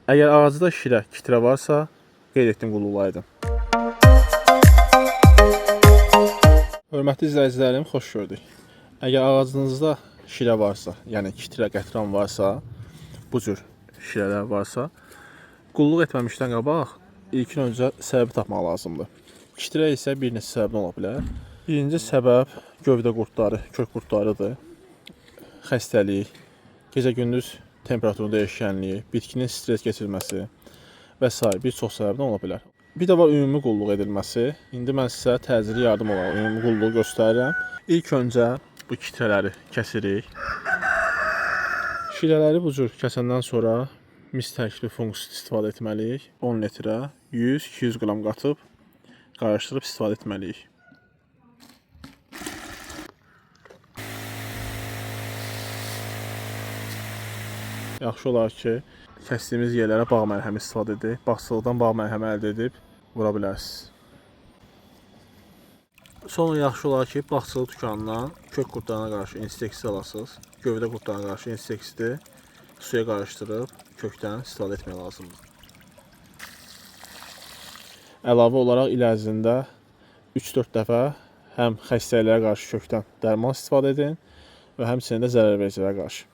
Əgər ağacda şirə, kitrə varsa, qeyd etdiyim qulluqlar edin. Hörmətli izləyicilərim, xoş gördük. Əgər ağacınızda şirə varsa, yəni kitrə, qətran varsa, bu cür şirələr varsa, qulluq etməmişdən qabaq ilkin öncə səbəbi tapmaq lazımdır. Kitrə isə bir neçə səbəbdən ola bilər. Birinci səbəb gövdə qurdları, kök qurdlarıdır. Xəstəlik, gecə-gündüz temperaturun dəyişkənliyi, bitkinin stres keçirməsi və s. bir çox səbəbdən ola bilər. Bir də var ümumi qulluq edilməsi. İndi mən sizə təcili yardım olaraq ümumi qulluğu göstərirəm. İlk öncə bu kitrələri kəsirik. Şirələri bu cür kəsəndən sonra mis tərkibli fungus istifadə etməliyik. 10 litrə 100-200 qram qatıb qarışdırıb istifadə etməliyik. Yaxşı olar ki, kəsdiyimiz yerlərə bağ məlhəmi istifadə edək. Bağçılıqdan bağ məlhəmi əldə edib vura bilərsiniz. Sonra yaxşı olar ki, bağçılıq dükanından kök qurdlarına qarşı insektsid alasınız. Gövdə qurdlarına qarşı insektsidi suya qarışdırıb kökdən istifadə etmək lazımdır. Əlavə olaraq il ərzində 3-4 dəfə həm xəstəliklərə qarşı kökdən dərman istifadə edin və həmçinin də zərərvericilərə qarşı.